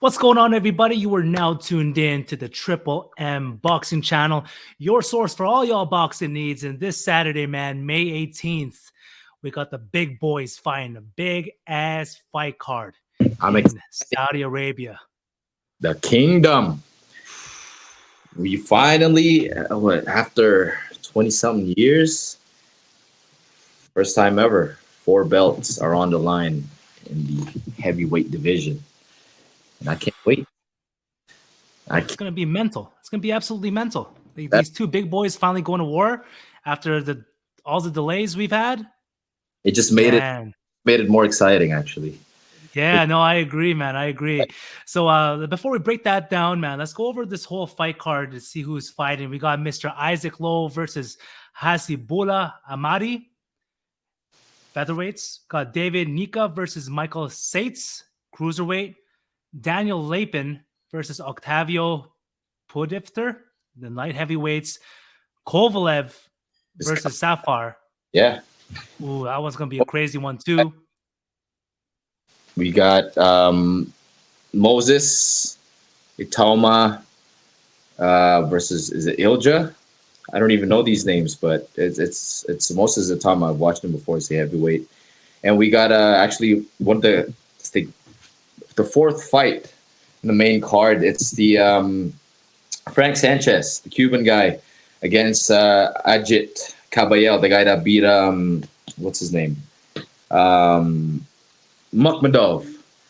What's going on, everybody? You are now tuned in to the Triple M Boxing Channel, your source for all y'all boxing needs. And this Saturday, man, May 18th, we got the big boys fighting a big ass fight card I'm in excited. Saudi Arabia. The Kingdom. We finally, after 20 something years, first time ever, 4 belts are on the line in the heavyweight division. And I can't wait. I It's can't, gonna be mental. It's gonna be absolutely mental. that, These two big boys finally going to war after all the delays we've had. it just Man, made it more exciting actually. yeah, no, I agree, man. I agree. So before we break that down, man, let's go over this whole fight card to see who's fighting. We got Mr. Isaac Lowe versus Hasibullah Amadi, featherweights. Got David Nika versus Michael Sates, cruiserweight. Daniel Lapin versus Octavio Podifter, the light heavyweights. Kovalev This versus Safar. Yeah. Ooh, that one's gonna be a crazy one too. We got Moses Itoma versus, is it Ilja? I don't even know these names, but it's Moses Itoma. I've watched him before. He's a heavyweight. And we got actually one of the fourth fight in the main card. It's the Frank Sanchez, the Cuban guy, against Ajit Caballel, the guy that beat what's his name, Mukhmadov,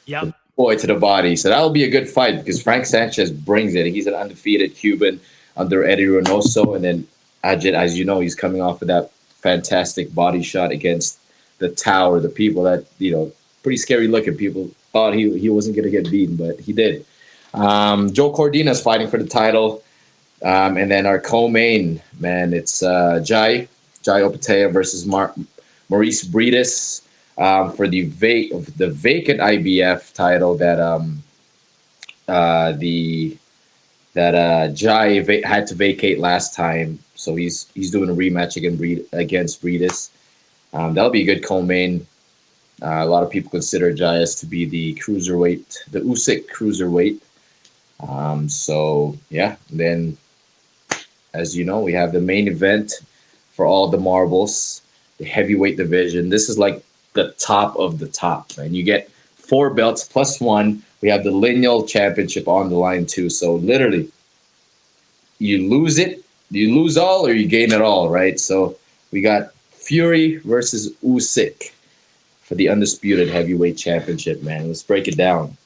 Yep. boy to the body. So that'll be a good fight because Frank Sanchez brings it. He's an undefeated Cuban under Eddie Reynoso, and then Ajit, as you know, he's coming off of that fantastic body shot against the Tower. The people that pretty scary looking. People thought he wasn't going to get beaten, but he did. Joe Cordina's fighting for the title, and then our co-main, man, it's Jai Opatea versus Maurice Breedis for the vacant IBF title that Jai had to vacate last time. So he's doing a rematch against Breedis. That'll be a good co-main. A lot of people consider Jayas to be the cruiserweight, the Usyk cruiserweight. So yeah, then as you know, we have the main event for all the marbles, the heavyweight division. This is like the top of the top, and you get 4 belts plus one. We have the lineal championship on the line too. So literally, you lose all, or you gain it all, right? So we got Fury versus Usyk for the undisputed heavyweight championship, man. Let's break it down.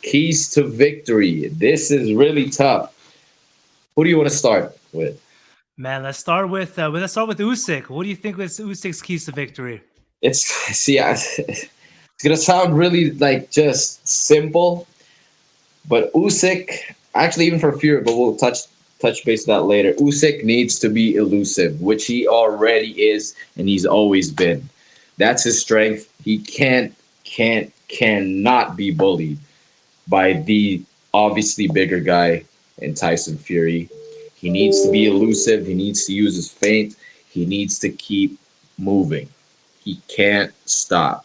Keys to victory. This is really tough. Who do you want to start with? Man, let's start with Usyk. What do you think was Usyk's keys to victory? It's it's gonna sound really like just simple, but Usyk actually even for Fury, but we'll touch base on that later. Usyk needs to be elusive, which he already is, and he's always been. That's his strength. He cannot be bullied by the obviously bigger guy in Tyson Fury. He needs to be elusive. He needs to use his feint. He needs to keep moving. He can't stop.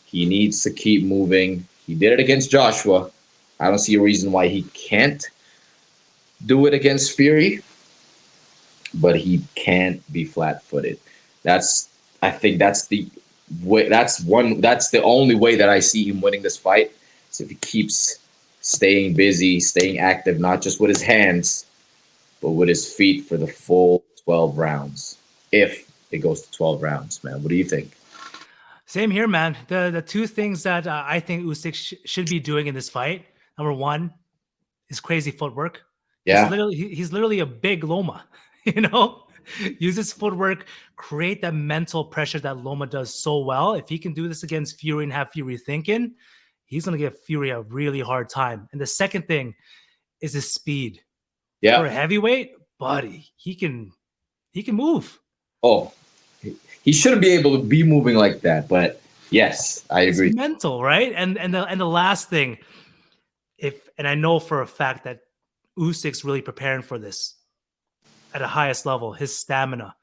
He needs to keep moving. He did it against Joshua. I don't see a reason why he can't do it against Fury, but he can't be flat-footed. That's I think that's the way. That's the only way that I see him winning this fight. So if he keeps staying busy, staying active, not just with his hands, but with his feet for the full 12 rounds. If it goes to 12 rounds, man. What do you think? Same here, man. The two things that I think Usyk should be doing in this fight. Number one is crazy footwork. Yeah. He's literally a big Loma. You know, use his footwork, create that mental pressure that Loma does so well. If he can do this against Fury and have Fury thinking, he's gonna give Fury a really hard time. And the second thing is his speed. For Yeah. a heavyweight, buddy, he can move. Oh, he shouldn't be able to be moving like that, but yes, I It's agree. mental, right? And the last thing, and I know for a fact that Usyk's really preparing for this at the highest level, his stamina,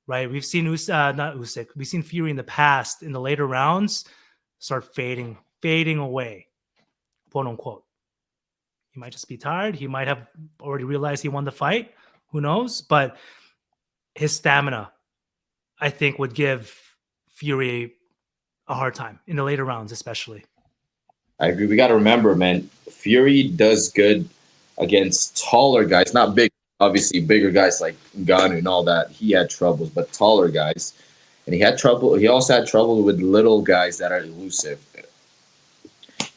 right? We've seen not Usyk, we've seen Fury in the past in the later rounds start fading away. quote unquote. He might just be tired. He might have already realized he won the fight. Who knows? But his stamina, I think, would give Fury a hard time in the later rounds, especially. I agree. We got to remember, man, Fury does good against taller guys, not big, obviously bigger guys like Ngannou and all that. He had troubles, but taller guys. And he had trouble. He also had trouble with little guys that are elusive.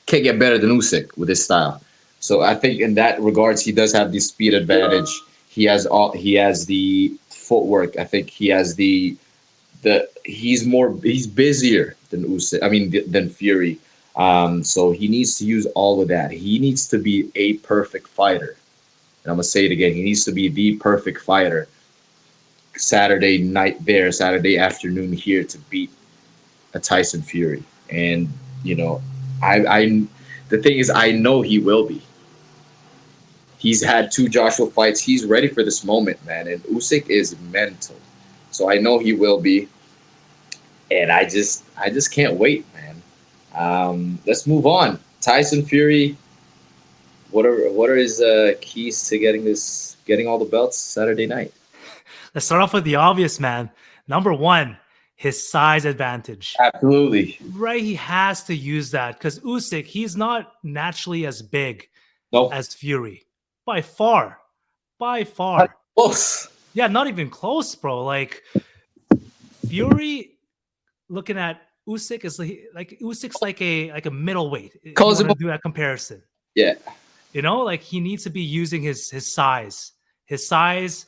Can't get better than Usyk with his style. So I think in that regards, he does have the speed advantage. He has all. He has the footwork. I think he has the. He's busier than Usyk. I mean than Fury. So he needs to use all of that. He needs to be a perfect fighter. And I'm gonna say it again. He needs to be the perfect fighter. Saturday night there, Saturday afternoon here to beat a Tyson Fury. And you know, I the thing is, I know he will be. He's had two Joshua fights. He's ready for this moment, man. And Usyk is mental, so I know he will be. And I just can't wait, man. Let's move on. Tyson Fury. What are his keys to getting all the belts Saturday night? Let's start off with the obvious, man. Number one, his size advantage. Absolutely. Right, he has to use that because Usyk, he's not naturally as big Nope. as Fury. By far. By Not far. close. Yeah, not even close, bro. Like Fury looking at Usyk is like Usyk's like a middleweight. If you Calls him. want to do that comparison. Yeah. You know, like he needs to be using his size. His size.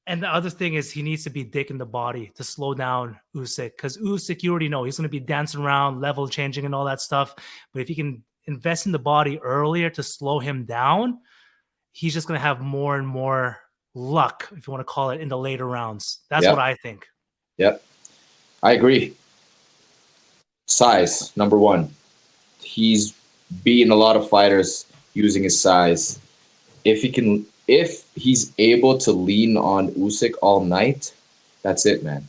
And the other thing is he needs to be dick in the body to slow down Usyk. Because Usyk, you already know, he's going to be dancing around, level changing and all that stuff. But if you can invest in the body earlier to slow him down, he's just going to have more and more luck, if you want to call it, in the later rounds. That's Yep. what I think. Yep. I agree. Size, number one. He's beaten a lot of fighters using his size. If he's able to lean on Usyk all night, that's it, man.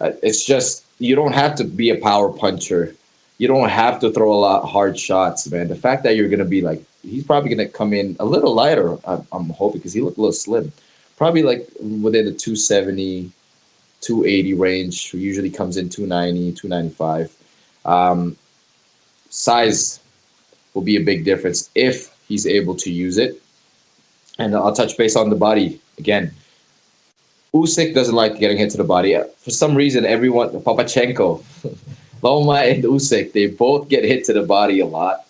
It's just you don't have to be a power puncher. You don't have to throw a lot hard shots, man. The fact that you're gonna be like, he's probably gonna come in a little lighter. I'm hoping because he looked a little slim, probably like within the 270, 280 range. Usually comes in 290, 295. Size will be a big difference if he's able to use it. And I'll touch base on the body again. Usyk doesn't like getting hit to the body. For some reason, everyone, Papachenko, Loma and Usyk, they both get hit to the body a lot.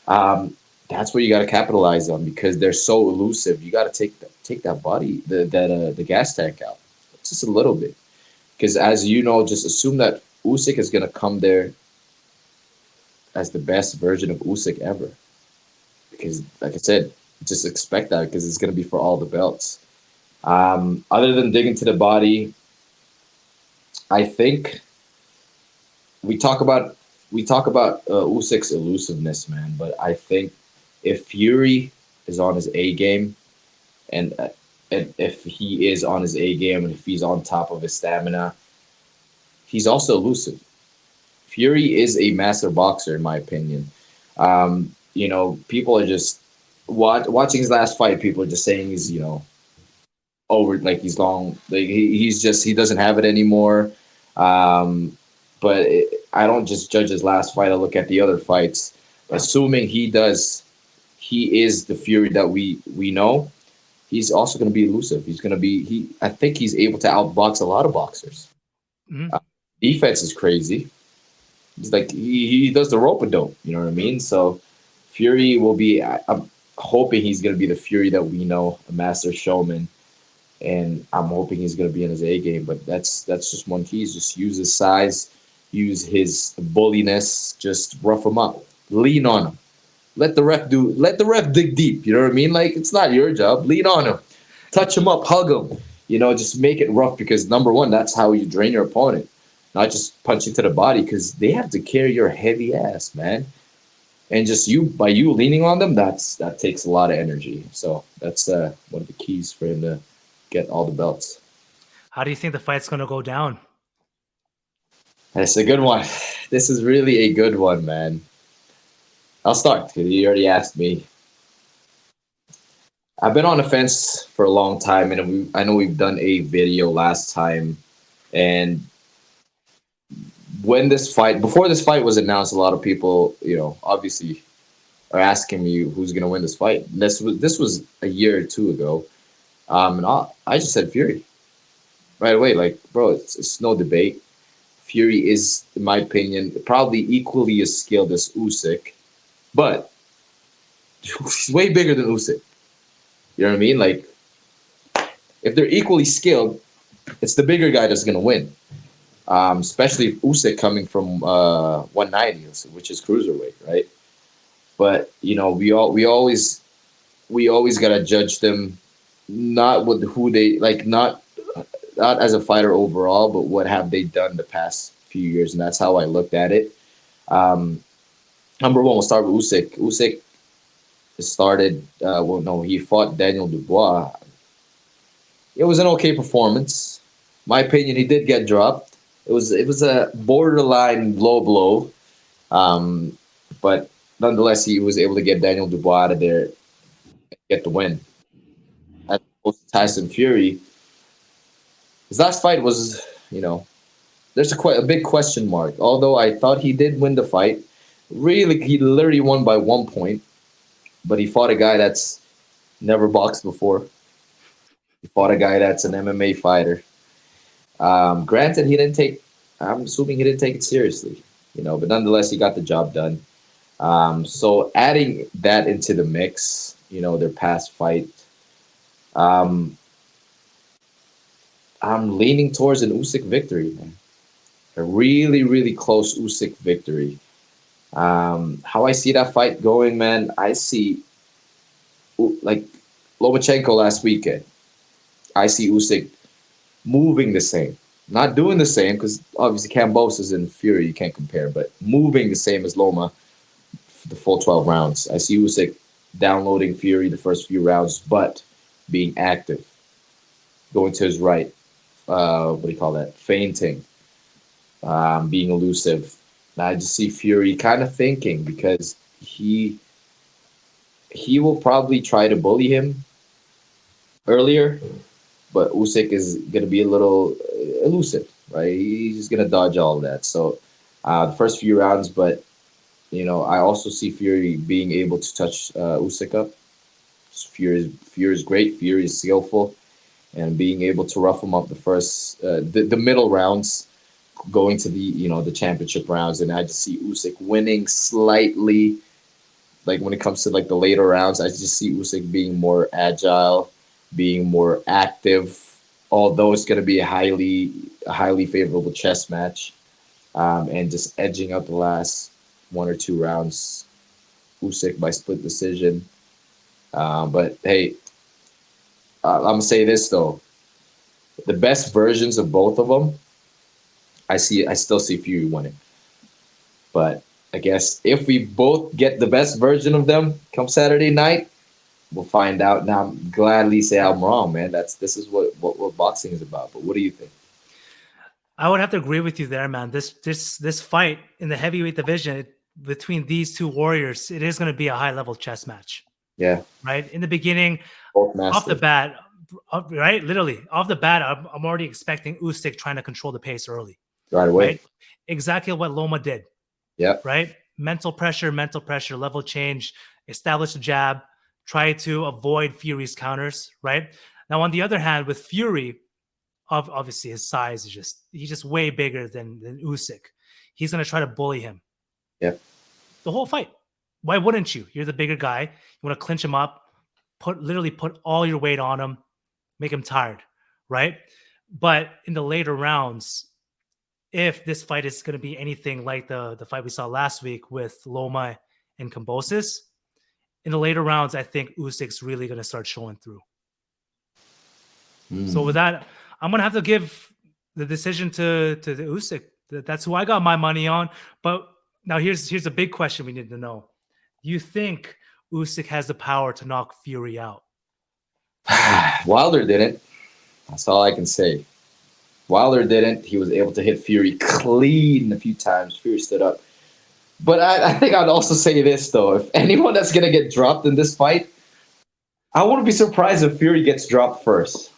That's what you got to capitalize on because they're so elusive. You got to take that body, the gas tank out, just a little bit. Because as you know, just assume that Usyk is going to come there as the best version of Usyk ever. Because, like I said, just expect that because it's going to be for all the belts. Other than digging to the body, I think we talk about Usyk's elusiveness, man. But I think if Fury is on his A game, and if he is on his A game, and if he's on top of his stamina, he's also elusive. Fury is a master boxer, in my opinion. People are just watching his last fight. People are just saying he's over, like he's long, like he doesn't have it anymore. But I don't just judge his last fight. I look at the other fights. Assuming he is the Fury that we know. He's also going to be elusive. He's going to be I think he's able to outbox a lot of boxers. Mhm. Defense is crazy. He's like he does the rope a dope. You know what I mean? So Fury will be. I'm hoping he's going to be the Fury that we know, a master showman, and I'm hoping he's going to be in his A game. But that's just one key. Is just use his size, use his bulliness, just rough him up, lean on him. Let the ref dig deep. You know what I mean? Like it's not your job. Lean on him, touch him up, hug him. Just make it rough because number one, that's how you drain your opponent. Not just punching to the body because they have to carry your heavy ass, man. And just by you leaning on them, that takes a lot of energy. So that's one of the keys for him to get all the belts. How do you think the fight's going to go down? That's a good one. This is really a good one, man. I'll start because you already asked me. I've been on the fence for a long time, and I know we've done a video last time. And before this fight was announced, a lot of people, obviously are asking me who's going to win this fight. This was a year or two ago, and I just said Fury right away. Like, bro, it's no debate. Fury is, in my opinion, probably equally as skilled as Usyk, but he's way bigger than Usyk. You know what I mean? Like, if they're equally skilled, it's the bigger guy that's gonna win. Especially if Usyk coming from 190, which is cruiserweight, right? But we always gotta judge them not with who they like, not as a fighter overall, but what have they done the past few years, and that's how I looked at it. Um, Number one, we'll start with Usyk. Usyk started. Well, no, he fought Daniel Dubois. It was an okay performance. My opinion, he did get dropped. It was a borderline low blow, um, but nonetheless, he was able to get Daniel Dubois out of there and get the win. As opposed to Tyson Fury, his last fight was, there's a big question mark. Although I thought he did win the fight, really, he literally won by 1 point. But he fought a guy that's never boxed before. He fought a guy that's an MMA fighter. Granted, he didn't take. I'm assuming he didn't take it seriously, but nonetheless, he got the job done. So adding that into the mix, their past fight, um, I'm leaning towards an Usyk victory, man. A really, really close Usyk victory. How I see that fight going, man, I see like Lomachenko last weekend. I see Usyk moving the same, not doing the same because obviously Cambosis and Fury you can't compare, but moving the same as Loma for the full 12 rounds. I see Usyk downloading Fury the first few rounds, but being active, going to his right. What do you call that? Feinting, being elusive. And I just see Fury kind of thinking because he will probably try to bully him earlier, but Usyk is going to be a little elusive, right? He's just going to dodge all of that. So the first few rounds, but I also see Fury being able to touch Usyk up. Fury is great. Fury is skillful, and being able to rough him up the middle rounds, going to the championship rounds, and I just see Usyk winning slightly. Like when it comes to like the later rounds, I just see Usyk being more agile, being more active. Although it's going to be a highly favorable chess match, and just edging out the last 1 or 2 rounds, Usyk by split decision. But hey, I'm gonna say this though: the best versions of both of them, I still see Fury winning. But I guess if we both get the best version of them come Saturday night, we'll find out. Now, I'm gladly say I'm wrong, man. This is what boxing is about. But what do you think? I would have to agree with you there, man. This fight in the heavyweight division between these two warriors, it is going to be a high level chess match, Yeah, right? In the beginning, both off the masters bat, right? Literally off the bat, I'm already expecting Usyk trying to control the pace early, right away. right? Exactly what Loma did, Yeah, right? Mental pressure, level change, establish a jab, try to avoid Fury's counters, right? Now, on the other hand, with Fury, obviously his size is he's just way bigger than Usyk. He's gonna try to bully him yeah, the whole fight. Why wouldn't you? You're the bigger guy. You want to clinch him up, literally put all your weight on him, make him tired, right? But in the later rounds, if this fight is going to be anything like the fight we saw last week with Loma and Kambosis, in the later rounds, I think Usyk's really going to start showing through. So with mm. that, I'm gonna have to give the decision to the Usyk. That's who I got my money on. But now here's a big question we need to know. Do you think Usyk has the power to knock Fury out? Wilder didn't. That's all I can say. Wilder didn't. He was able to hit Fury clean a few times. Fury stood up. But I think I'd also say this though: if anyone that's gonna get dropped in this fight, I wouldn't be surprised if Fury gets dropped first.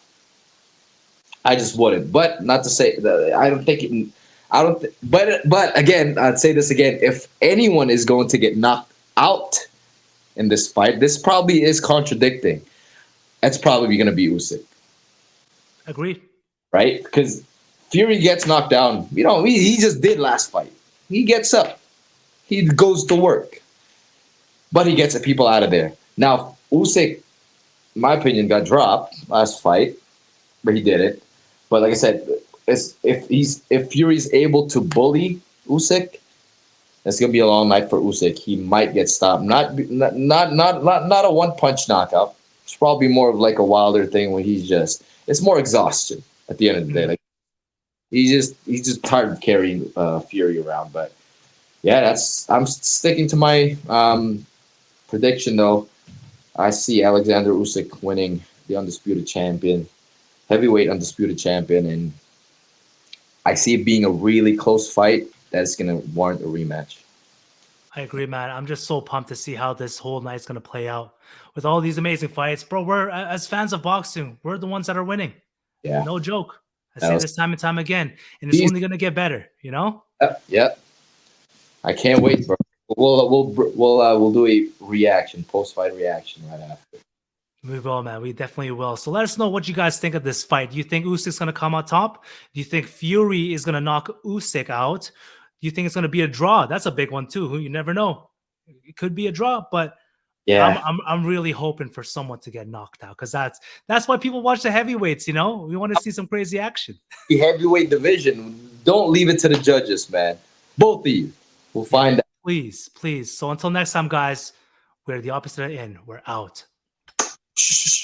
I just wouldn't. But not to say that I don't think it. I don't. But again, I'd say this again: if anyone is going to get knocked out in this fight, this probably is contradicting. That's probably going to be Usyk, Agreed. right? Because Fury gets knocked down. You know, he just did last fight. He gets up. He goes to work, but he gets the people out of there. Now Usyk, in my opinion, got dropped last fight, but he did it. But like I said, if Fury's able to bully Usyk, it's gonna be a long night for Usyk. He might get stopped. Not a one punch knockout. It's probably more of like a Wilder thing where it's more exhaustion at the end of the day. Like he's just tired of carrying Fury around. But yeah, I'm sticking to my prediction though. I see Alexander Usyk winning the undisputed champion, heavyweight undisputed champion, and I see it being a really close fight that's going to warrant a rematch. I agree, man. I'm just so pumped to see how this whole night's going to play out with all these amazing fights. Bro, we're, as fans of boxing, we're the ones that are winning. Yeah. No joke. I That say was- this time and time again, and it's only going to get better, you know? Yep. I can't wait, bro. We'll do a reaction, post-fight reaction right after. We will, man. We definitely will. So let us know what you guys think of this fight. Do you think Usyk's going to come out top? Do you think Fury is going to knock Usyk out? Do you think it's going to be a draw? That's a big one too. You never know. It could be a draw, but Yeah. I'm really hoping for someone to get knocked out because that's why people watch the heavyweights. You know, we want to see some crazy action. The heavyweight division, don't leave it to the judges, man. Both of you. We'll find out. Please, please. So until next time, guys, we're the opposite end. We're out.